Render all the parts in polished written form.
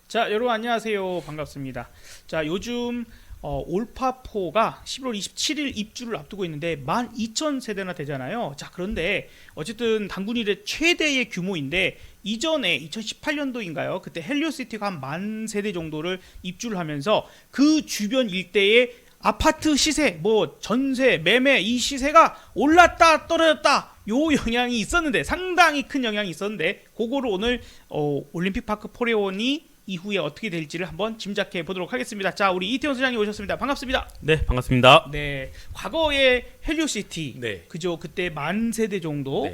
자, 여러분 안녕하세요. 반갑습니다. 자, 요즘 올파포가 11월 27일 입주를 앞두고 있는데 12,000세대나 되잖아요. 자, 그런데 어쨌든 단군 이래 최대의 규모인데 이전에 2018년도인가요? 그때 헬리오시티가 한 10,000세대 정도를 입주를 하면서 그 주변 일대에 아파트 시세, 뭐 전세, 매매 이 시세가 올랐다 떨어졌다 요 영향이 있었는데 상당히 큰 영향이 있었는데 그거를 오늘 올림픽파크 포레온이 이후에 어떻게 될지를 한번 짐작해 보도록 하겠습니다. 자, 우리 이태원 소장님 오셨습니다. 반갑습니다. 네, 반갑습니다. 네, 과거에 헬리오시티, 네. 그죠? 그때 10,000세대 정도가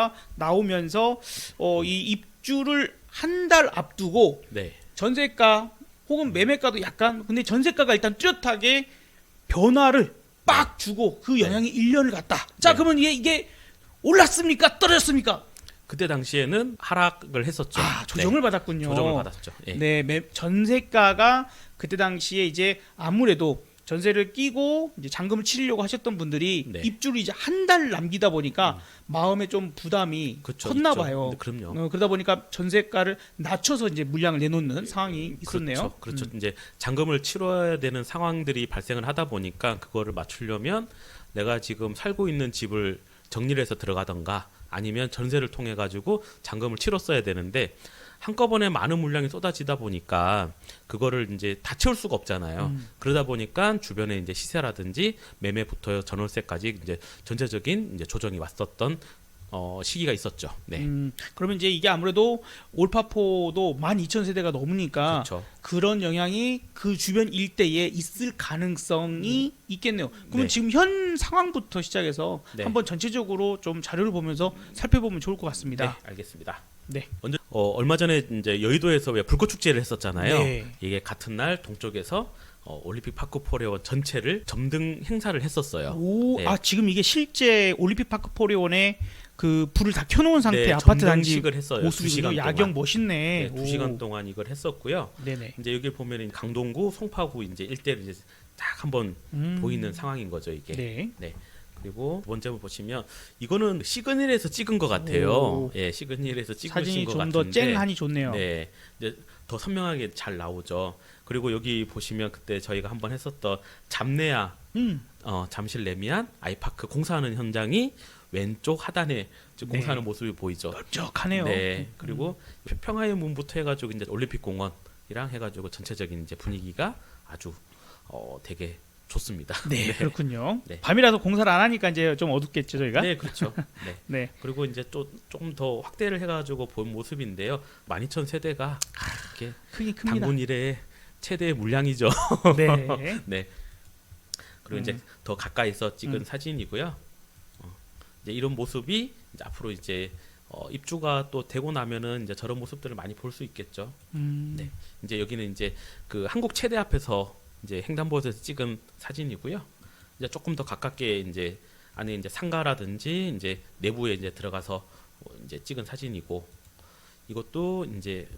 네. 나오면서 이 입주를 한 달 앞두고 네. 전세가 혹은 매매가도 약간, 근데 전세가가 일단 뚜렷하게 변화를 빡 주고 그 영향이 1년을 갔다. 자, 네. 그러면 이게 올랐습니까? 떨어졌습니까? 그때 당시에는 하락을 했었죠. 아, 조정을 받았군요. 조정을 받았죠. 예. 네, 전세가가 그때 당시에 이제 아무래도 전세를 끼고 이제 잔금을 치르려고 하셨던 분들이 네. 입주를 이제 한 달 남기다 보니까 마음에 좀 부담이 그쵸, 컸나 있죠. 봐요. 네, 그럼요. 그러다 보니까 전세가를 낮춰서 이제 물량을 내놓는 상황이 있었네요. 그렇죠. 이제 잔금을 치러야 되는 상황들이 발생을 하다 보니까 그거를 맞추려면 내가 지금 살고 있는 집을 정리를 해서 들어가던가 아니면 전세를 통해 가지고 잔금을 치렀어야 되는데 한꺼번에 많은 물량이 쏟아지다 보니까 그거를 이제 다 채울 수가 없잖아요. 그러다 보니까 주변에 이제 시세라든지 매매부터 전월세까지 이제 전체적인 이제 조정이 왔었던 시기가 있었죠. 네. 그러면 이제 이게 아무래도 올파포도 12,000세대가 넘으니까 그렇죠. 그런 영향이 그 주변 일대에 있을 가능성이 있겠네요. 그러면 네. 지금 현 상황부터 시작해서 네. 한번 전체적으로 좀 자료를 보면서 살펴보면 좋을 것 네, 같습니다. 알겠습니다. 네. 먼저 얼마 전에 이제 여의도에서 왜 불꽃 축제를 했었잖아요. 네. 이게 같은 날 동쪽에서 올림픽 파크 포레온 전체를 점등 행사를 했었어요. 오, 네. 아 지금 이게 실제 올림픽 파크 포레온에 그 불을 다 켜놓은 상태 네, 아파트 단지 점등식을 했어요. 모습이군요. 2시간 야경 동안. 멋있네. 네, 2시간 동안 이걸 했었고요. 네네. 이제 여기 보면 강동구, 송파구 이제 일대를 이제 딱 한번 보이는 상황인 거죠, 이게. 네. 그리고 두 번째 보시면 이거는 시그널에서 찍은 것 같아요. 오. 예, 시그널에서 찍으신 사진이 것 좀 같은데. 더 쨍하니 좋네요. 네, 이제 더 선명하게 잘 나오죠. 그리고 여기 보시면 그때 저희가 한번 했었던 잠내야 잠실 레미안 아이파크 공사하는 현장이 왼쪽 하단에 지금 공사하는 모습이 보이죠. 넓적하네요. 네, 그리고 평화의 문부터 해가지고 이제 올림픽 공원이랑 해가지고 전체적인 이제 분위기가 아주 되게 좋습니다. 네, 그렇군요. 네. 밤이라서 공사를 안 하니까 이제 좀 어둡겠죠, 저희가. 네, 그렇죠. 네. 네. 그리고 이제 또 조금 더 확대를 해가지고 본 모습인데요. 12,000세대가 이렇게 크긴 큽니다. 단군 이래의 최대의 물량이죠. 네. 네. 그리고 이제 더 가까이서 찍은 사진이고요. 이제 이런 모습이 이제 앞으로 이제 입주가 또 되고 나면은 이제 저런 모습들을 많이 볼 수 있겠죠. 네. 이제 여기는 이제 그 한국 체대 앞에서 이제 횡단보도에서 찍은 사진이고요. 이제 조금 더 가깝게 이제 안에 이제 상가라든지 이제 내부에 이제 들어가서 이제 찍은 사진이고 이것도 이제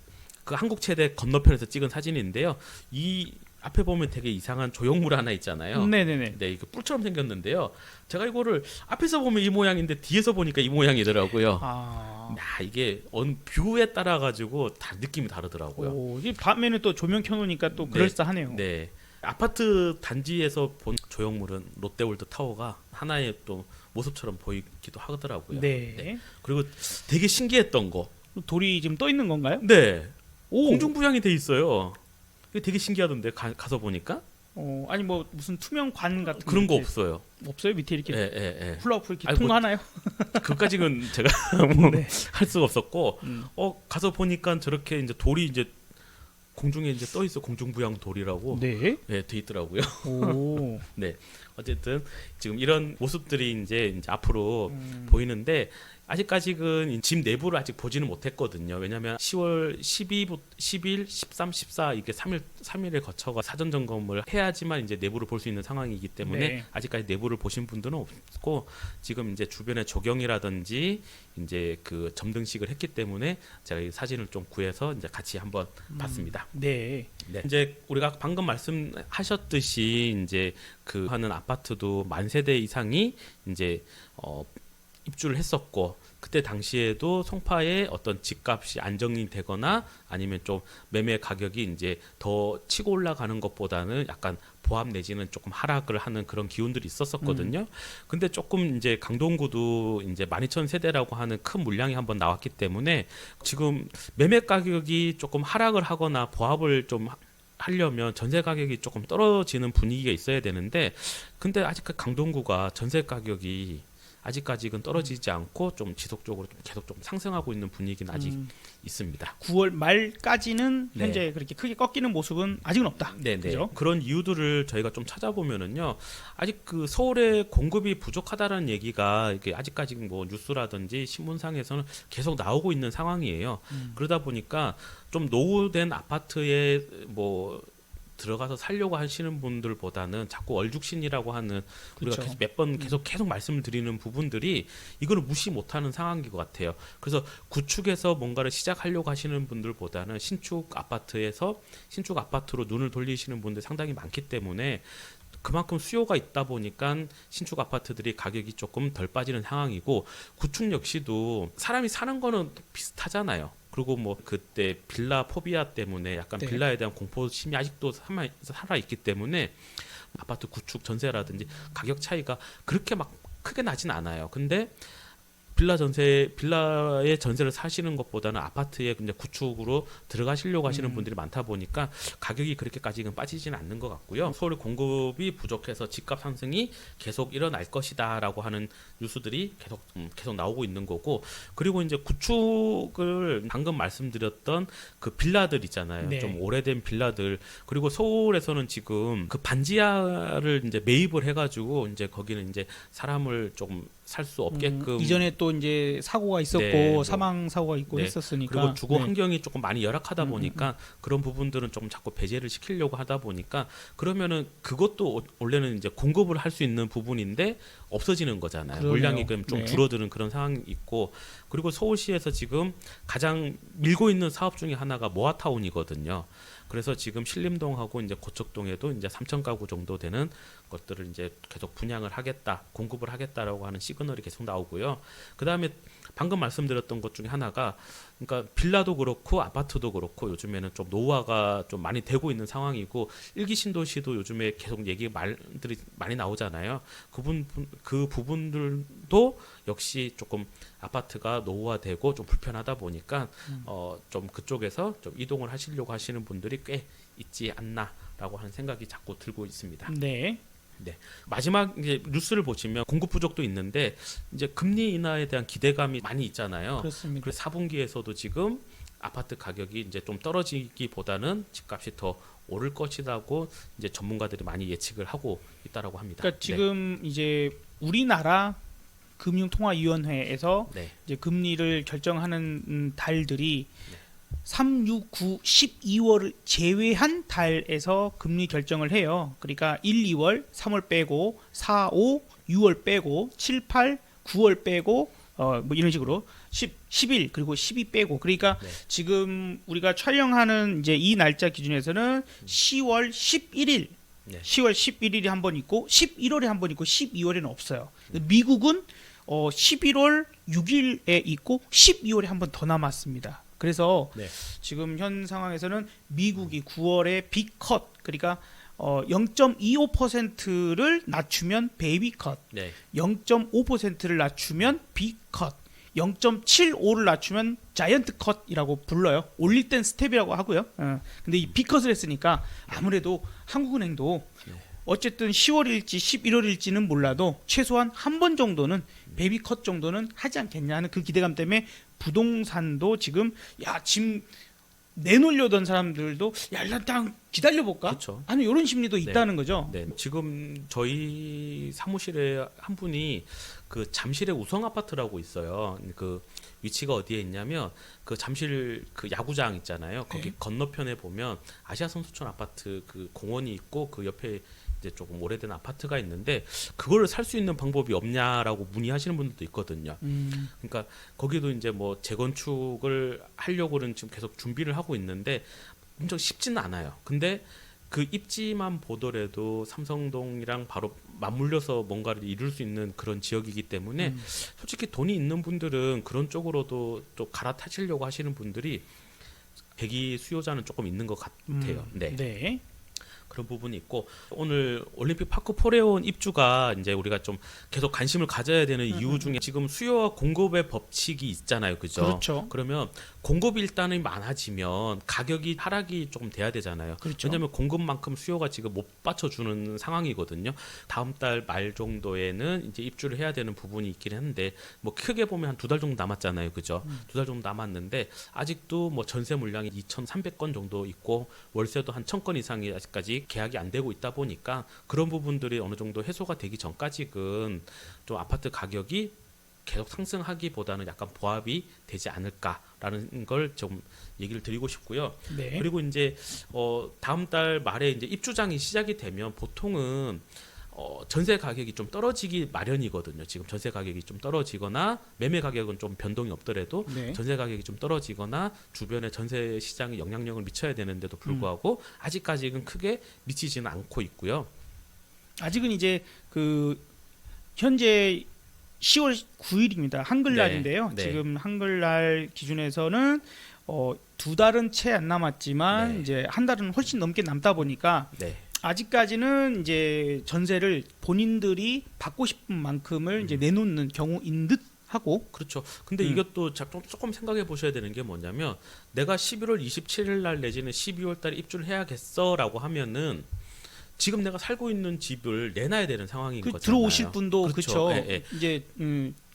그 한국 체대 건너편에서 찍은 사진인데요. 이 앞에 보면 되게 이상한 조형물 하나 있잖아요. 네네네. 네, 이거 뿔처럼 생겼는데요. 제가 이거를 앞에서 보면 이 모양인데 뒤에서 보니까 이 모양이더라고요. 아. 야, 이게 어느 뷰에 따라 가지고 다 느낌이 다르더라고요. 오, 이 밤에는 또 조명 켜놓으니까 또 그럴싸하네요. 네. 아파트 단지에서 본 조형물은 롯데월드 타워가 하나의 또 모습처럼 보이기도 하더라고요. 네. 그리고 되게 신기했던 거. 돌이 지금 떠 있는 건가요? 네. 오. 공중부양이 돼 있어요. 이게 되게 신기하던데 가서 보니까 아니 뭐 무슨 투명 관 같은 그런 거 이렇게 없어요. 없어요? 밑에 이렇게 예. 훌라후프 이렇게 아이고, 통과하나요? 그까지는 제가 뭐 네. 할 수가 없었고 가서 보니까 저렇게 이제 돌이 이제 공중에 이제 떠 있어. 공중부양 돌이라고 네. 돼 있더라고요. 오. 네. 어쨌든 지금 이런 모습들이 이제 앞으로 보이는데 아직까지는 집 내부를 아직 보지는 못했거든요. 왜냐하면 10월 10일, 13, 14 이렇게 3일에 거쳐가 사전 점검을 해야지만 이제 내부를 볼 수 있는 상황이기 때문에 네. 아직까지 내부를 보신 분들은 없고 지금 이제 주변에 조경이라든지 이제 그 점등식을 했기 때문에 제가 이 사진을 좀 구해서 이제 같이 한번 봤습니다. 네. 네. 이제 우리가 방금 말씀하셨듯이 이제 그 하는 아파트도 10,000세대 이상이 이제 입주를 했었고 그때 당시에도 송파의 어떤 집값이 안정이 되거나 아니면 좀 매매 가격이 이제 더 치고 올라가는 것보다는 약간 보합 내지는 조금 하락을 하는 그런 기운들이 있었었거든요. 근데 조금 이제 강동구도 이제 12,000세대라고 하는 큰 물량이 한번 나왔기 때문에 지금 매매 가격이 조금 하락을 하거나 보합을 좀 하려면 전세 가격이 조금 떨어지는 분위기가 있어야 되는데, 근데 아직 강동구가 전세 가격이 아직까지는 떨어지지 않고 좀 지속적으로 좀 계속 좀 상승하고 있는 분위기는 아직 있습니다. 9월 말까지는 네. 현재 그렇게 크게 꺾이는 모습은 아직은 없다. 네네. 그죠? 그런 이유들을 저희가 좀 찾아보면은요, 아직 그 서울의 공급이 부족하다는 얘기가 이게 아직까지 뭐 뉴스라든지 신문상에서는 계속 나오고 있는 상황이에요. 그러다 보니까 좀 노후된 아파트에 뭐 들어가서 살려고 하시는 분들보다는 자꾸 얼죽신이라고 하는, 우리가 그렇죠. 계속 몇 번 계속 말씀을 드리는 부분들이 이거를 무시 못하는 상황인 것 같아요. 그래서 구축에서 뭔가를 시작하려고 하시는 분들보다는 신축 아파트로 눈을 돌리시는 분들 상당히 많기 때문에 그만큼 수요가 있다 보니까 신축 아파트들이 가격이 조금 덜 빠지는 상황이고, 구축 역시도 사람이 사는 거는 비슷하잖아요. 그리고 뭐 그때 빌라 포비아 때문에 약간 네. 빌라에 대한 공포심이 아직도 살아 있기 때문에 아파트 구축 전세라든지 가격 차이가 그렇게 막 크게 나진 않아요. 근데 빌라의 전세를 사시는 것보다는 아파트에 이제 구축으로 들어가시려고 하시는 분들이 많다 보니까 가격이 그렇게까지는 빠지지는 않는 것 같고요. 서울 공급이 부족해서 집값 상승이 계속 일어날 것이다라고 하는 뉴스들이 계속 나오고 있는 거고, 그리고 이제 구축을 방금 말씀드렸던 그 빌라들 있잖아요. 네. 좀 오래된 빌라들, 그리고 서울에서는 지금 그 반지하를 이제 매입을 해가지고 이제 거기는 이제 사람을 좀 살 수 없게끔, 이전에 또 이제 사고가 있었고 네, 뭐, 사망 사고가 있고 네. 했었으니까. 그리고 주거 네. 환경이 조금 많이 열악하다 보니까 그런 부분들은 좀 자꾸 배제를 시키려고 하다 보니까, 그러면은 그것도 원래는 이제 공급을 할 수 있는 부분인데 없어지는 거잖아요. 그러네요. 물량이 좀 네. 줄어드는 그런 상황이 있고, 그리고 서울시에서 지금 가장 밀고 있는 사업 중에 하나가 모아타운이거든요. 그래서 지금 신림동하고 이제 고척동에도 이제 3천 가구 정도 되는 것들을 이제 계속 분양을 하겠다, 공급을 하겠다라고 하는 시그널이 계속 나오고요. 그 다음에 방금 말씀드렸던 것 중에 하나가, 그러니까 빌라도 그렇고 아파트도 그렇고 요즘에는 좀 노후화가 좀 많이 되고 있는 상황이고, 일기 신도시도 요즘에 계속 말들이 많이 나오잖아요. 그 부분들도 역시 조금 아파트가 노후화되고 좀 불편하다 보니까 좀 그쪽에서 좀 이동을 하시려고 하시는 분들이 꽤 있지 않나라고 하는 생각이 자꾸 들고 있습니다. 네. 네. 마지막 이제 뉴스를 보시면 공급 부족도 있는데 이제 금리 인하에 대한 기대감이 많이 있잖아요. 그렇습니다. 그래서 4분기에서도 지금 아파트 가격이 이제 좀 떨어지기보다는 집값이 더 오를 것이라고 이제 전문가들이 많이 예측을 하고 있다라고 합니다. 그러니까 지금 이제 우리나라 금융통화위원회에서 네. 이제 금리를 결정하는 달들이 3, 6, 9, 12월을 제외한 달에서 금리 결정을 해요. 그러니까 1, 2월, 3월 빼고 4, 5, 6월 빼고 7, 8, 9월 빼고 뭐 이런 식으로 11 그리고 12 빼고, 그러니까 네. 지금 우리가 촬영하는 이제 이 날짜 기준에서는 10월 11일 네. 10월 11일이 한 번 있고 11월에 한 번 있고 12월에는 없어요. 미국은 11월 6일에 있고 12월에 한 번 더 남았습니다. 그래서 네. 지금 현 상황에서는 미국이 9월에 빅컷, 그러니까 0.25%를 낮추면 베이비컷, 네. 0.5%를 낮추면 빅컷, 0.75를 낮추면 자이언트 컷이라고 불러요. 올릴 땐 스텝이라고 하고요. 근데 이 빅컷을 했으니까 아무래도 한국은행도 어쨌든 10월일지 11월일지는 몰라도 최소한 한 번 정도는 베이비컷 정도는 하지 않겠냐 하는 그 기대감 때문에 부동산도 지금 지금 내놓으려던 사람들도 일단 기다려볼까? 그렇죠. 하는 이런 심리도 있다는 거죠. 네. 지금 저희 사무실에 한 분이 그 잠실의 우성 아파트라고 있어요. 그 위치가 어디에 있냐면 그 잠실 그 야구장 있잖아요. 거기 네. 건너편에 보면 아시아 선수촌 아파트 그 공원이 있고 그 옆에 이제 조금 오래된 아파트가 있는데 그거를 살 수 있는 방법이 없냐라고 문의하시는 분들도 있거든요. 그러니까 거기도 이제 뭐 재건축을 하려고는 지금 계속 준비를 하고 있는데 엄청 쉽지는 않아요. 근데 그 입지만 보더라도 삼성동이랑 바로 맞물려서 뭔가를 이룰 수 있는 그런 지역이기 때문에 솔직히 돈이 있는 분들은 그런 쪽으로도 또 갈아타시려고 하시는 분들이 대기 수요자는 조금 있는 것 같아요. 네. 네. 그런 부분이 있고 오늘 올림픽 파크 포레온 입주가 이제 우리가 좀 계속 관심을 가져야 되는 이유 중에 지금 수요와 공급의 법칙이 있잖아요, 그죠? 그렇죠. 그러면 공급이 일단은 많아지면 가격이 하락이 조금 돼야 되잖아요. 그렇죠. 왜냐하면 공급만큼 수요가 지금 못 받쳐주는 상황이거든요. 다음 달 말 정도에는 이제 입주를 해야 되는 부분이 있긴 한데 뭐 크게 보면 한 2달 정도 남았잖아요, 그죠? 2달 정도 남았는데 아직도 뭐 전세 물량이 2,300건 정도 있고 월세도 한 1,000건 이상이 아직까지 계약이 안 되고 있다 보니까 그런 부분들이 어느 정도 해소가 되기 전까지는 좀 아파트 가격이 계속 상승하기보다는 약간 보합이 되지 않을까라는 걸 좀 얘기를 드리고 싶고요. 네. 그리고 이제 다음 달 말에 이제 입주장이 시작이 되면 보통은 전세 가격이 좀 떨어지기 마련이거든요. 지금 전세 가격이 좀 떨어지거나 매매 가격은 좀 변동이 없더라도 네. 전세 가격이 좀 떨어지거나 주변에 전세 시장에 영향력을 미쳐야 되는데도 불구하고 아직까지는 크게 미치지는 않고 있고요. 아직은 이제 그 현재 10월 9일입니다. 한글날인데요. 네. 네. 지금 한글날 기준에서는 2달은 채 안 남았지만 네. 이제 한 달은 훨씬 넘게 남다 보니까 네. 아직까지는 이제 전세를 본인들이 받고 싶은 만큼을 이제 내놓는 경우인 듯 하고. 그렇죠. 근데 이것도 조금 생각해 보셔야 되는 게 뭐냐면 내가 11월 27일 날 내지는 12월 달에 입주를 해야겠어라고 하면은 지금 내가 살고 있는 집을 내놔야 되는 상황인 거잖아요. 들어오실 분도 그렇죠. 예, 예. 이제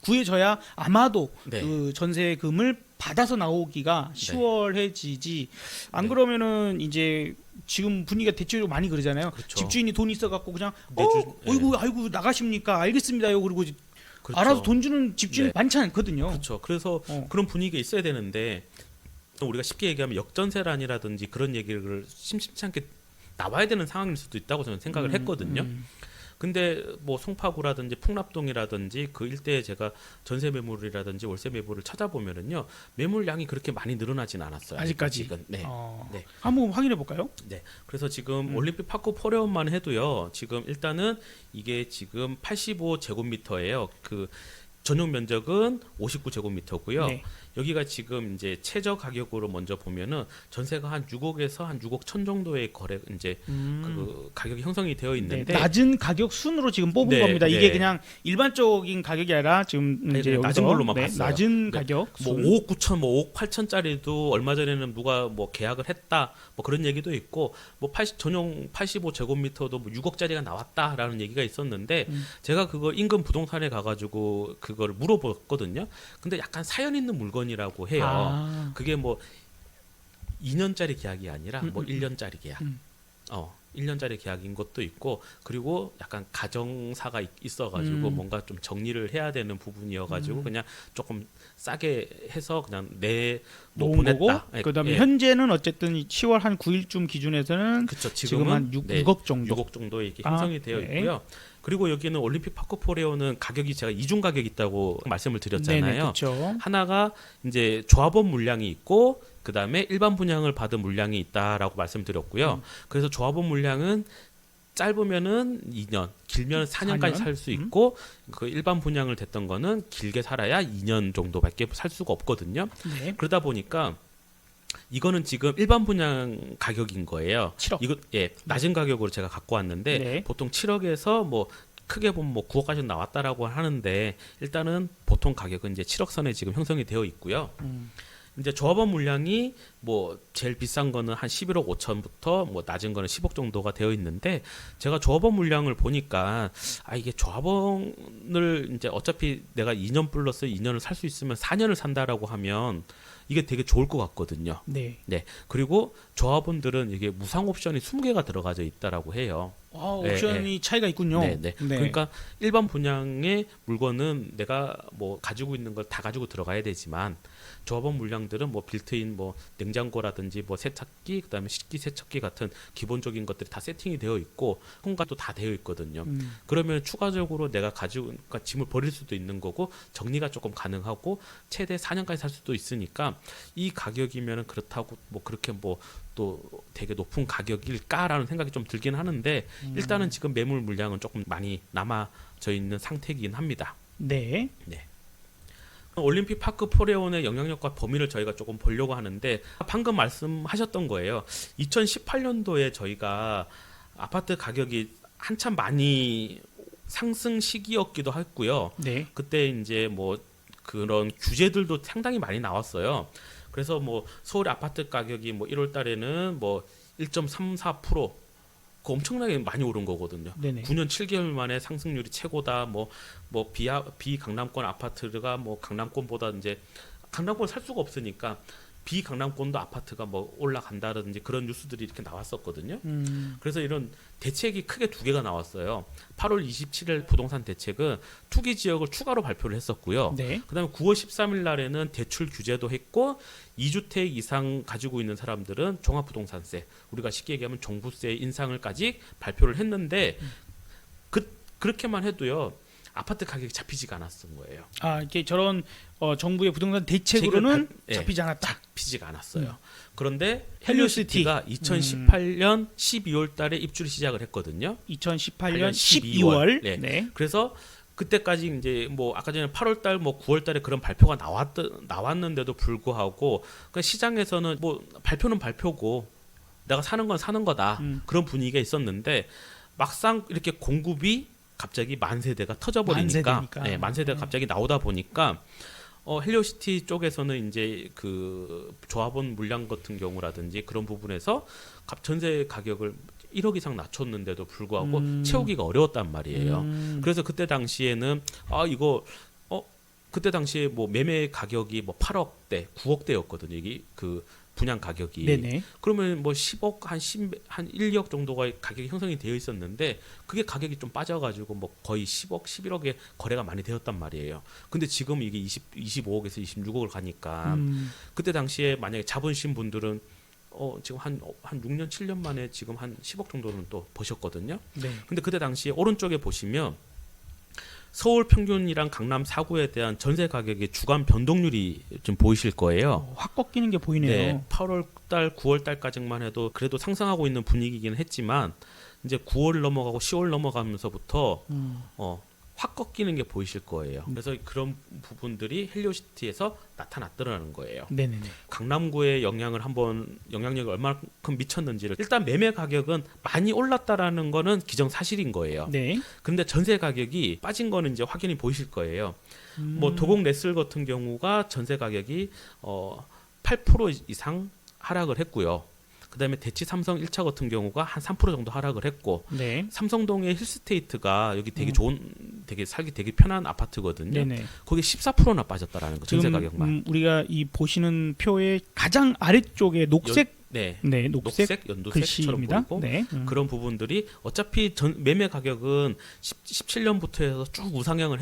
구해져야 아마도 네. 그 전세금을 받아서 나오기가 수월해지지. 안 네. 그러면은 이제 지금 분위기가 대체적으로 많이 그러잖아요. 그렇죠. 집주인이 돈 있어갖고 그냥 예. 어이구 아이고 나가십니까? 알겠습니다요. 그리고 그렇죠. 알아서 돈 주는 집주인 네. 많지 않거든요. 그렇죠. 그래서 그런 분위기가 있어야 되는데 우리가 쉽게 얘기하면 역전세란이라든지 그런 얘기를 심심치 않게 나와야 되는 상황일 수도 있다고 저는 생각을 했거든요. 근데 뭐 송파구라든지 풍납동이라든지 그 일대에 제가 전세 매물이라든지 월세 매물을 찾아보면은요 매물량이 그렇게 많이 늘어나진 않았어요. 아직까지. 아직은. 네. 네. 한번 확인해 볼까요? 네. 그래서 지금 올림픽 파크 포레온만 해도요. 지금 일단은 이게 지금 85제곱미터예요. 그 전용 면적은 59제곱미터고요. 네. 여기가 지금 이제 최저 가격으로 먼저 보면은 전세가 한 6억에서 한 6억 천 정도의 거래 이제 그 가격이 형성이 되어 있는데 낮은 가격 순으로 지금 뽑은 네, 겁니다. 네. 이게 그냥 일반적인 가격이 아니라 지금 이제 낮은 여기서 걸로만 봤어요. 낮은 네. 가격. 뭐 순. 5억 9천, 뭐 5억 8천짜리도 얼마 전에는 누가 뭐 계약을 했다, 뭐 그런 얘기도 있고, 뭐 전용 85제곱미터도 뭐 6억짜리가 나왔다라는 얘기가 있었는데, 제가 그거 인근 부동산에 가가지고 그걸 물어봤거든요. 근데 약간 사연 있는 물건이라고 해요. 아. 그게 뭐 2년짜리 계약이 아니라 뭐 1년짜리 계약. 1년짜리 계약인 것도 있고 그리고 약간 가정사가 있어가지고 뭔가 좀 정리를 해야 되는 부분이어가지고 그냥 조금 싸게 해서 그냥 뭐 놓은 거고 보냈다. 그다음에 현재는 어쨌든 10월 한 9일쯤 기준에서는 그쵸, 지금 한 6억 정도. 6억 정도 이렇게 형성이 되어 네. 있고요. 그리고 여기는 올림픽 파크 포레오는 가격이 제가 이중 가격이 있다고 말씀을 드렸잖아요. 네네, 그렇죠. 하나가 이제 조합원 물량이 있고 그다음에 일반 분양을 받은 물량이 있다라고 말씀드렸고요. 그래서 조합원 물량은 짧으면은 2년, 길면 4년까지 4년? 살 수 있고 그 일반 분양을 됐던 거는 길게 살아야 2년 정도밖에 살 수가 없거든요. 네. 그러다 보니까 이거는 지금 일반 분양 가격인 거예요. 7억. 이거 낮은 가격으로 제가 갖고 왔는데 네. 보통 7억에서 뭐 크게 보면 뭐 9억까지 나왔다라고 하는데 일단은 보통 가격은 이제 7억 선에 지금 형성이 되어 있고요. 이제 조합원 물량이 뭐 제일 비싼 거는 한 11억 5천부터 뭐 낮은 거는 10억 정도가 되어 있는데 제가 조합원 물량을 보니까 이게 조합원을 이제 어차피 내가 2년 플러스 2년을 살 수 있으면 4년을 산다라고 하면 이게 되게 좋을 것 같거든요. 네. 네. 그리고 조합원들은 이게 무상 옵션이 20개가 들어가져 있다라고 해요. 옵션이 차이가 있군요. 네. 그러니까 일반 분양의 물건은 내가 뭐 가지고 있는 걸 다 가지고 들어가야 되지만 조합원 물량들은 뭐 빌트인 뭐 냉장고라든지 뭐 세탁기 그다음에 식기 세척기 같은 기본적인 것들이 다 세팅이 되어 있고 공간도 다 되어 있거든요. 그러면 추가적으로 내가 그러니까 짐을 버릴 수도 있는 거고 정리가 조금 가능하고 최대 4년까지 살 수도 있으니까 이 가격이면은 그렇다고 뭐 그렇게 뭐 또 되게 높은 가격일까라는 생각이 좀 들긴 하는데 일단은 지금 매물 물량은 조금 많이 남아져 있는 상태이긴 합니다. 네. 올림픽 파크 포레온의 영향력과 범위를 저희가 조금 보려고 하는데 방금 말씀하셨던 거예요. 2018년도에 저희가 아파트 가격이 한참 많이 상승 시기였기도 했고요. 네. 그때 이제 뭐 그런 규제들도 상당히 많이 나왔어요. 그래서 뭐 서울 아파트 가격이 뭐 1월 달에는 뭐 1.34% 그 엄청나게 많이 오른 거거든요. 네네. 9년 7개월 만에 상승률이 최고다. 뭐 비강남권 아파트가 뭐 강남권보다 이제 강남권 살 수가 없으니까 비강남권도 아파트가 뭐 올라간다든지 그런 뉴스들이 이렇게 나왔었거든요. 그래서 이런 대책이 크게 두 개가 나왔어요. 8월 27일 부동산 대책은 투기 지역을 추가로 발표를 했었고요. 네. 그다음에 9월 13일 날에는 대출 규제도 했고 2주택 이상 가지고 있는 사람들은 종합부동산세, 우리가 쉽게 얘기하면 종부세 인상을까지 발표를 했는데 그렇게만 해도요. 아파트 가격이 잡히지가 않았던 거예요. 아, 이게 저런 정부의 부동산 대책으로는 잡히지 않았다. 잡히지가 않았어요. 그런데 헬리오시티. 헬리오시티가 2018년 12월 달에 입주를 시작을 했거든요. 2018년 12월. 네. 네. 그래서 그때까지 이제 뭐 아까 전에 8월 달, 뭐 9월 달에 그런 발표가 나왔는데도 불구하고 그러니까 시장에서는 뭐 발표는 발표고 내가 사는 건 사는 거다. 그런 분위기가 있었는데 막상 이렇게 공급이 갑자기 만세대가 터져버리니까 만세대가 갑자기 나오다 보니까 헬리오시티 쪽에서는 이제 그 조합원 물량 같은 경우라든지 그런 부분에서 전세 가격을 1억 이상 낮췄는데도 불구하고 채우기가 어려웠단 말이에요. 그래서 그때 당시에는 그때 당시에 뭐 매매 가격이 뭐 8억대, 9억대였거든요. 이게 그 분양 가격이. 네네. 그러면 뭐 10억 한 1억 정도가 가격이 형성이 되어 있었는데 그게 가격이 좀 빠져가지고 뭐 거의 10억, 11억에 거래가 많이 되었단 말이에요. 근데 지금 이게 25억에서 26억을 가니까 그때 당시에 만약에 잡으신 분들은 지금 한 6년, 7년 만에 지금 한 10억 정도는 또 버셨거든요. 네. 근데 그때 당시에 오른쪽에 보시면 서울 평균이랑 강남 4구에 대한 전세 가격의 주간 변동률이 좀 보이실 거예요. 확 꺾이는 게 보이네요. 네, 8월 달, 9월 달까지만 해도 그래도 상승하고 있는 분위기긴 했지만 이제 9월 넘어가고 10월 넘어가면서부터 확 꺾이는 게 보이실 거예요. 그래서 그런 부분들이 헬리오시티에서 나타났더라는 거예요. 네네네. 강남구의 영향력이 얼마큼 미쳤는지를 일단 매매 가격은 많이 올랐다라는 거는 기정사실인 거예요. 네. 그런데 전세 가격이 빠진 거는 이제 확연히 보이실 거예요. 뭐 도곡 레슬 같은 경우가 전세 가격이 8% 이상 하락을 했고요. 그다음에 대치 삼성 1차 같은 경우가 한 3% 정도 하락을 했고 네. 삼성동의 힐스테이트가 여기 되게 좋은 되게 살기 되게 편한 아파트거든요. 네네. 거기 14%나 빠졌다라는 거 전세 가격만. 우리가 이 보시는 표의 가장 아래쪽에 녹색 녹색, 연두색처럼 글씨입니다. 보이고 네. 그런 부분들이 어차피 매매 가격은 17년부터 해서 쭉 우상향을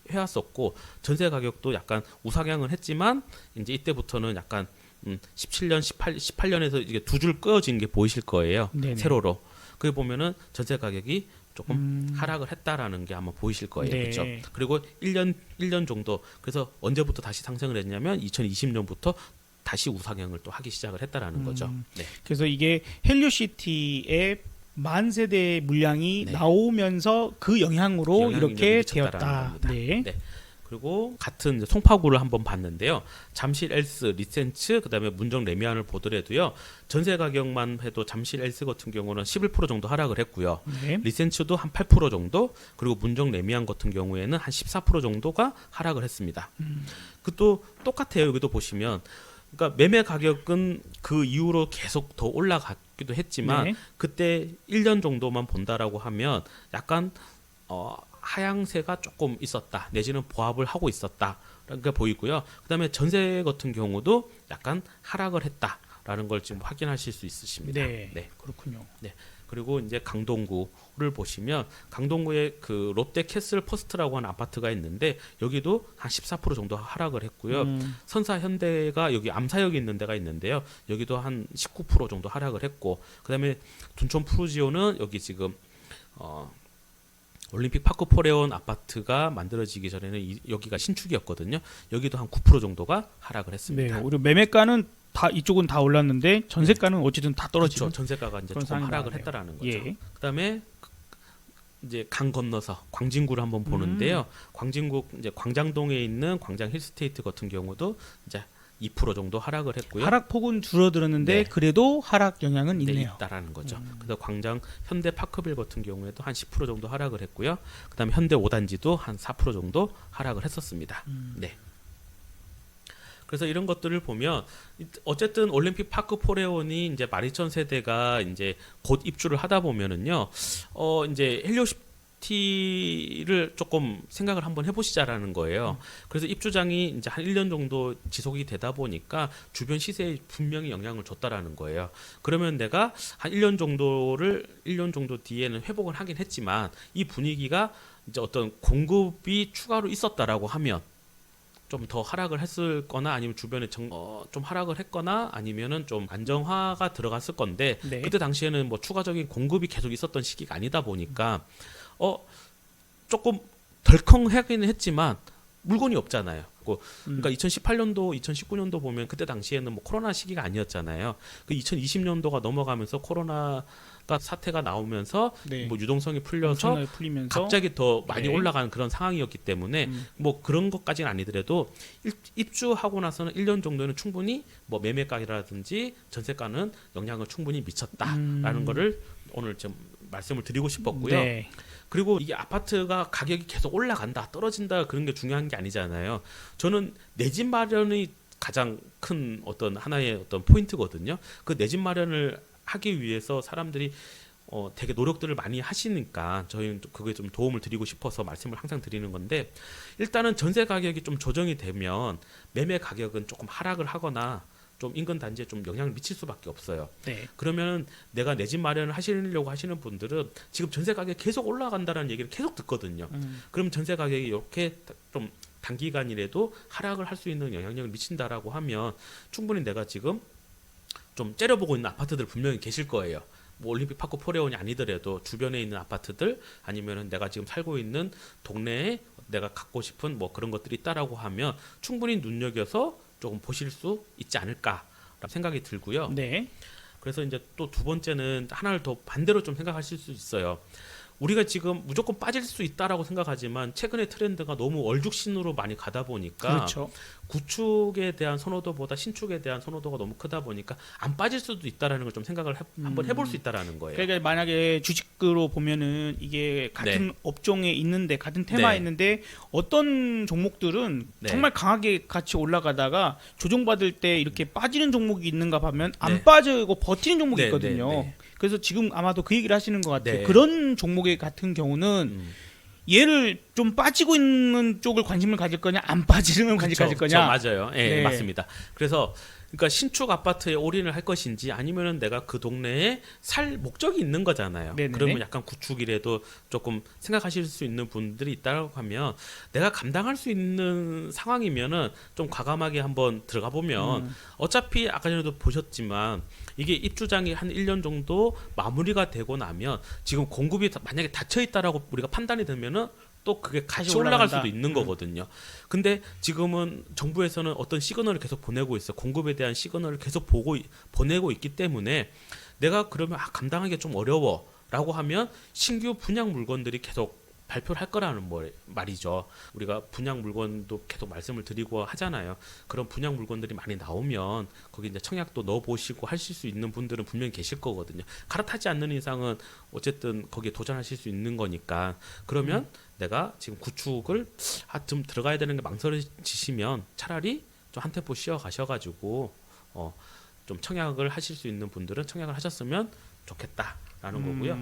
해왔었고 전세 가격도 약간 우상향을 했지만 이제 이때부터는 약간 17년, 18년에서 이게 두 줄 끄어진 게 보이실 거예요. 네네. 세로로. 그게 보면은 전세 가격이 조금 하락을 했다라는 게 아마 보이실 거예요. 네. 그렇죠? 그리고 1년 정도 그래서 언제부터 다시 상승을 했냐면 2020년부터 다시 우상향을 또 하기 시작을 했다라는 거죠. 네. 그래서 이게 헬리오시티의 만세대 물량이 네. 나오면서 그 영향으로 영향력이 이렇게 미쳤다라는 되었다. 겁니다. 네. 네. 그리고 같은 송파구를 한번 봤는데요. 잠실 엘스, 리센츠, 그다음에 문정 레미안을 보더라도요. 전세 가격만 해도 잠실 엘스 같은 경우는 11% 정도 하락을 했고요. 네. 리센츠도 한 8% 정도, 그리고 문정 레미안 같은 경우에는 한 14% 정도가 하락을 했습니다. 그또 똑같아요. 여기도 보시면 그러니까 매매 가격은 그 이후로 계속 더 올라갔기도 했지만 네. 그때 1년 정도만 본다라고 하면 약간 하향세가 조금 있었다. 내지는 보합을 하고 있었다라는 게 보이고요. 그다음에 전세 같은 경우도 약간 하락을 했다라는 걸 지금 확인하실 수 있으십니다. 네. 그렇군요. 네. 그리고 이제 강동구를 보시면 강동구에 그 롯데 캐슬 퍼스트라고 하는 아파트가 있는데 여기도 한 14% 정도 하락을 했고요. 선사 현대가 여기 암사역에 있는 데가 있는데요. 여기도 한 19% 정도 하락을 했고 그다음에 둔촌 푸르지오는 여기 지금 올림픽 파크 포레온 아파트가 만들어지기 전에는 여기가 신축이었거든요. 여기도 한 9% 정도가 하락을 했습니다. 네. 우리 매매가는 다 이쪽은 다 올랐는데 전세가는 어쨌든 다 떨어지는 그렇죠. 전세가가 이제 그런 조금 상황이 하락을 나왔네요. 했다라는 거죠. 예. 그다음에 이제 강 건너서 광진구를 한번 보는데요. 광진구 이제 광장동에 있는 광장 힐스테이트 같은 경우도 이제 2% 정도 하락을 했고요. 하락폭은 줄어들었는데 네. 그래도 하락 영향은 네, 있네요. 있다라는 거죠. 그래서 광장 현대 파크빌 같은 경우에도 한 10% 정도 하락을 했고요. 그다음에 현대 5단지도 한 4% 정도 하락을 했었습니다. 네. 그래서 이런 것들을 보면 어쨌든 올림픽 파크 포레온이 이제 12,000세대가 이제 곧 입주를 하다 보면은요. 이제 헬리오시티를 조금 생각을 한번 해보시자라는 거예요. 그래서 입주장이 이제 한 1년 정도 지속이 되다 보니까 주변 시세에 분명히 영향을 줬다라는 거예요. 그러면 내가 한 1년 정도 뒤에는 회복을 하긴 했지만 이 분위기가 이제 어떤 공급이 추가로 있었다라고 하면 좀 더 하락을 했을 거나 아니면 주변에 좀 하락을 했거나 아니면은 좀 안정화가 들어갔을 건데 네. 그때 당시에는 뭐 추가적인 공급이 계속 있었던 시기가 아니다 보니까 조금 덜컹하기는 했지만 물건이 없잖아요. 그러니까 2018년도, 2019년도 보면 그때 당시에는 뭐 코로나 시기가 아니었잖아요. 그 2020년도가 넘어가면서 코로나가 사태가 나오면서 네. 뭐 유동성이 풀려서 엄청나게 풀리면서 갑자기 더 많이 네. 올라가는 그런 상황이었기 때문에 뭐 그런 것까지는 아니더라도 입주하고 나서는 1년 정도는 충분히 뭐 매매가라든지 전세가는 영향을 충분히 미쳤다라는 거를 오늘 좀 말씀을 드리고 싶었고요. 네. 그리고 이게 아파트가 가격이 계속 올라간다, 떨어진다 그런 게 중요한 게 아니잖아요. 저는 내 집 마련이 가장 큰 어떤 하나의 어떤 포인트거든요. 그 내 집 마련을 하기 위해서 사람들이 되게 노력들을 많이 하시니까 저희는 그게 좀 도움을 드리고 싶어서 말씀을 항상 드리는 건데 일단은 전세 가격이 좀 조정이 되면 매매 가격은 조금 하락을 하거나 좀 인근 단지에 좀 영향을 미칠 수밖에 없어요. 네. 그러면 내가 내 집 마련을 하시려고 하시는 분들은 지금 전세 가격이 계속 올라간다는 얘기를 계속 듣거든요. 그럼 전세 가격이 이렇게 좀 단기간이라도 하락을 할 수 있는 영향력을 미친다라고 하면 충분히 내가 지금 좀 째려보고 있는 아파트들 분명히 계실 거예요. 뭐 올림픽 파크 포레온이 아니더라도 주변에 있는 아파트들 아니면은 내가 지금 살고 있는 동네에 내가 갖고 싶은 뭐 그런 것들이 있다라고 하면 충분히 눈여겨서 조금 보실 수 있지 않을까 생각이 들고요. 네. 그래서 이제 또 두 번째는 하나를 더 반대로 좀 생각하실 수 있어요. 우리가 지금 무조건 빠질 수 있다라고 생각하지만 최근의 트렌드가 너무 얼죽신으로 많이 가다 보니까 그렇죠. 구축에 대한 선호도보다 신축에 대한 선호도가 너무 크다 보니까 안 빠질 수도 있다라는 걸 좀 생각을 한번 해볼 수 있다라는 거예요. 그러니까 만약에 주식으로 보면은 이게 같은 네. 업종에 있는데 같은 테마에 네. 있는데 어떤 종목들은 네. 정말 강하게 같이 올라가다가 조정받을 때 이렇게 빠지는 종목이 있는가 하면 안 네. 빠지고 버티는 종목이 네, 있거든요. 네, 네. 그래서 지금 아마도 그 얘기를 하시는 것 같아요. 네. 그런 종목의 같은 경우는 얘를 좀 빠지고 있는 쪽을 관심을 가질 거냐 안 빠지는 관심 가질 거냐. 맞아요. 예, 네. 맞습니다. 그래서 그러니까 신축 아파트에 올인을 할 것인지 아니면은 내가 그 동네에 살 목적이 있는 거잖아요. 네네네. 그러면 약간 구축이라도 조금 생각하실 수 있는 분들이 있다고 하면 내가 감당할 수 있는 상황이면은 좀 과감하게 한번 들어가 보면 어차피 아까 전에도 보셨지만 이게 입주장이 한 1년 정도 마무리가 되고 나면 지금 공급이 만약에 닫혀 있다라고 우리가 판단이 되면은 또 그게 같이 올라갈 올라간다. 수도 있는 거거든요. 근데 지금은 정부에서는 어떤 시그널을 계속 보내고 있어요. 공급에 대한 시그널을 계속 보내고 있기 때문에 내가 그러면 감당하기 좀 어려워라고 하면 신규 분양 물건들이 계속 발표를 할 거라는 말이죠. 우리가 분양 물건도 계속 말씀을 드리고 하잖아요. 그런 분양 물건들이 많이 나오면 거기 이제 청약도 넣어보시고 하실 수 있는 분들은 분명히 계실 거거든요. 갈아타지 않는 이상은 어쨌든 거기에 도전하실 수 있는 거니까. 그러면 내가 지금 구축을 좀 들어가야 되는 게 망설여지시면 차라리 좀 한 템포 쉬어 가셔가지고 좀 청약을 하실 수 있는 분들은 청약을 하셨으면 좋겠다라는 거고요.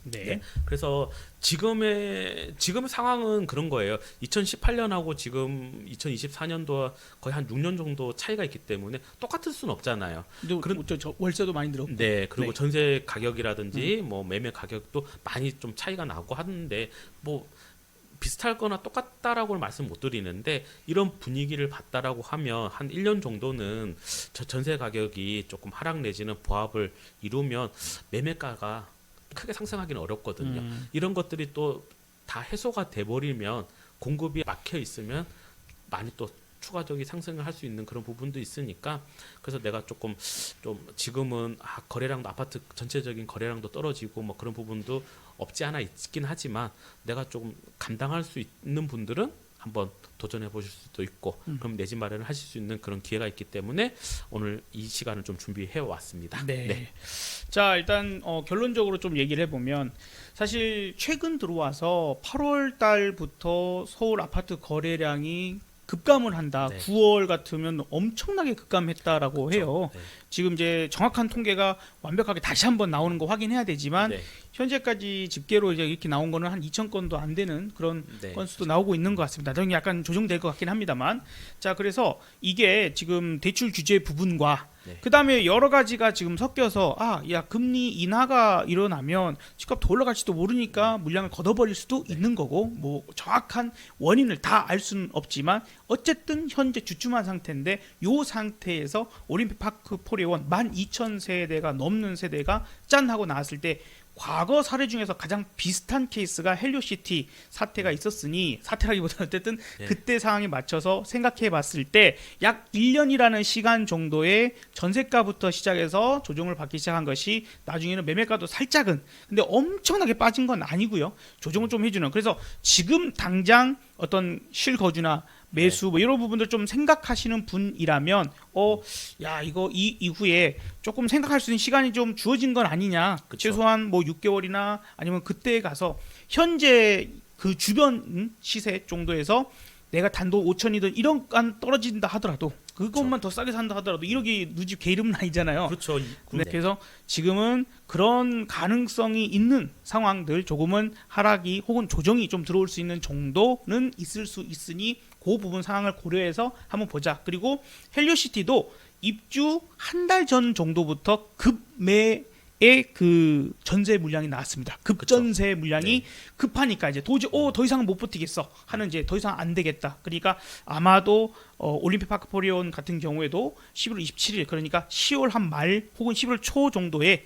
네. 네. 그래서 지금의 상황은 그런 거예요. 2018년하고 지금 2024년도 거의 한 6년 정도 차이가 있기 때문에 똑같을 수는 없잖아요. 근데 저 월세도 많이 늘었고. 네. 그리고 네. 전세 가격이라든지 뭐 매매 가격도 많이 좀 차이가 나고 하는데 뭐 비슷할 거나 똑같다라고는 말씀 못 드리는데 이런 분위기를 봤다라고 하면 한 1년 정도는 저 전세 가격이 조금 하락 내지는 보합을 이루면 매매가가 크게 상승하기는 어렵거든요. 이런 것들이 또 다 해소가 돼버리면 공급이 막혀 있으면 많이 또 추가적인 상승을 할 수 있는 그런 부분도 있으니까 그래서 내가 조금 좀 지금은 거래량도 아파트 전체적인 거래량도 떨어지고 뭐 그런 부분도 없지 않아 있긴 하지만 내가 조금 감당할 수 있는 분들은 한번 도전해 보실 수도 있고 그럼 내 집 마련을 하실 수 있는 그런 기회가 있기 때문에 오늘 이 시간을 좀 준비해 왔습니다. 네. 자, 일단 결론적으로 좀 얘기를 해보면 사실 최근 들어와서 8월 달부터 서울 아파트 거래량이 급감을 한다. 네. 9월 같으면 엄청나게 급감했다라고 해요. 네. 지금 이제 정확한 통계가 완벽하게 다시 한번 나오는 거 확인해야 되지만 네. 현재까지 집계로 이제 이렇게 나온 거는 한 2,000건도 안 되는 그런 네. 건수도 나오고 있는 것 같습니다. 나중에 약간 조정될 것 같긴 합니다만, 자, 그래서 이게 지금 대출 규제 부분과 네. 그 다음에 여러 가지가 지금 섞여서 야 금리 인하가 일어나면 집값 더 올라갈지도 모르니까 물량을 걷어버릴 수도 있는 거고, 뭐 정확한 원인을 다 알 수는 없지만 어쨌든 현재 주춤한 상태인데 요 상태에서 올림픽 파크 포레원 12,000세대가 넘는 세대가 짠 하고 나왔을 때 과거 사례 중에서 가장 비슷한 케이스가 헬리오시티 사태가 있었으니, 사태라기보다는 어쨌든 네. 그때 상황에 맞춰서 생각해 봤을 때 약 1년이라는 시간 정도의 전세가부터 시작해서 조정을 받기 시작한 것이 나중에는 매매가도 살짝은, 근데 엄청나게 빠진 건 아니고요. 조정을 좀 해주는, 그래서 지금 당장 어떤 실거주나 매수 뭐 이런 부분들 좀 생각하시는 분이라면 야 이거 이 이후에 조금 생각할 수 있는 시간이 좀 주어진 건 아니냐. 그쵸. 최소한 뭐 6개월이나 아니면 그때에 가서 현재 그 주변 시세 정도에서 내가 단돈 5천이든 1억 안 떨어진다 하더라도 그것만 더 싸게 산다 하더라도 1억이 누집 개이름은 아니잖아요. 그렇죠. 네, 그래서 지금은 그런 가능성이 있는 상황들, 조금은 하락이 혹은 조정이 좀 들어올 수 있는 정도는 있을 수 있으니 그 부분 상황을 고려해서 한번 보자. 그리고 헬리오시티도 입주 한 달 전 정도부터 급매의 그 전세 물량이 나왔습니다. 급전세 물량이 네. 급하니까 이제 도저히 더 이상은 못 버티겠어 하는, 이제 더 이상 안 되겠다. 그러니까 아마도 올림픽 파크 포리온 같은 경우에도 11월 27일, 그러니까 10월 한 말 혹은 11월 초 정도에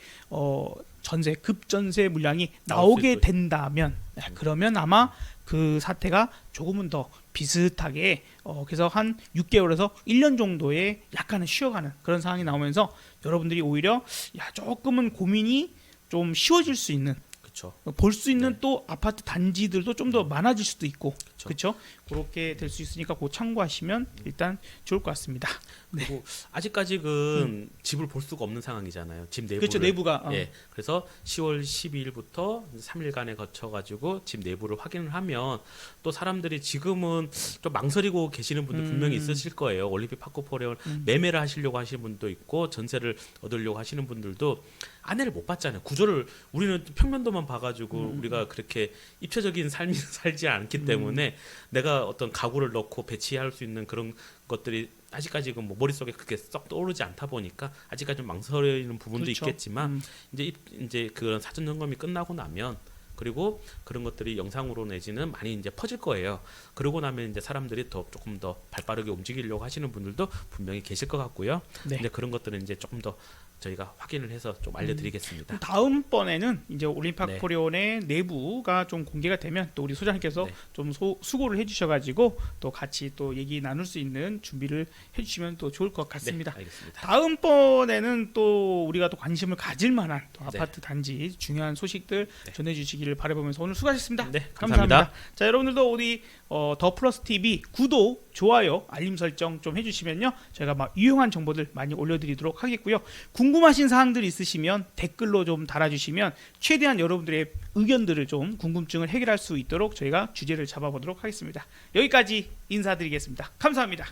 전세 급전세 물량이 나오게 된다면, 그러면 아마 그 사태가 조금은 더 비슷하게 그래서 한 6개월에서 1년 정도의 약간은 쉬어가는 그런 상황이 나오면서 여러분들이 오히려 조금은 고민이 좀 쉬워질 수 있는, 그렇죠. 볼 수 있는 네. 또 아파트 단지들도 좀 더 많아질 수도 있고, 그쵸. 그렇죠? 그렇게 될 수 있으니까 그거 참고하시면 일단 좋을 것 같습니다. 그리고 아직까지는 집을 볼 수가 없는 상황이잖아요. 집 내부를. 그렇죠, 내부가. 예. 그래서 10월 12일부터 3일간에 거쳐 가지고 집 내부를 확인을 하면 또 사람들이 지금은 좀 망설이고 계시는 분들 분명히 있으실 거예요. 올림픽 파크 포레온 매매를 하시려고 하시는 분도 있고 전세를 얻으려고 하시는 분들도 안내를 못 받잖아요. 구조를 우리는 평면도만 봐가지고 우리가 그렇게 입체적인 삶이 살지 않기 때문에 내가 어떤 가구를 넣고 배치할 수 있는 그런 것들이 아직까지 뭐 머릿속에 그렇게 썩 떠오르지 않다 보니까 아직까지 좀 망설이는 부분도 그렇죠. 있겠지만 이제 그런 사전 점검이 끝나고 나면, 그리고 그런 것들이 영상으로 내지는 많이 이제 퍼질 거예요. 그러고 나면 이제 사람들이 조금 더 발빠르게 움직이려고 하시는 분들도 분명히 계실 것 같고요. 네. 이제 그런 것들은 이제 조금 더 저희가 확인을 해서 좀 알려드리겠습니다. 다음번에는 이제 올림픽 네. 포레온의 내부가 좀 공개가 되면 또 우리 소장님께서 네. 좀 수고를 해주셔가지고 또 같이 또 얘기 나눌 수 있는 준비를 해주시면 또 좋을 것 같습니다. 네, 알겠습니다. 다음번에는 또 우리가 또 관심을 가질 만한 또 네. 아파트 단지 중요한 소식들 네. 전해주시기를 바라보면서 오늘 수고하셨습니다. 네, 감사합니다. 자, 여러분들도 우리 더 플러스 TV 구독, 좋아요, 알림 설정 좀 해주시면요 저희가 막 유용한 정보들 많이 올려드리도록 하겠고요. 궁금하신 사항들 있으시면 댓글로 좀 달아주시면 최대한 여러분들의 의견들을 좀, 궁금증을 해결할 수 있도록 저희가 주제를 잡아보도록 하겠습니다. 여기까지 인사드리겠습니다. 감사합니다.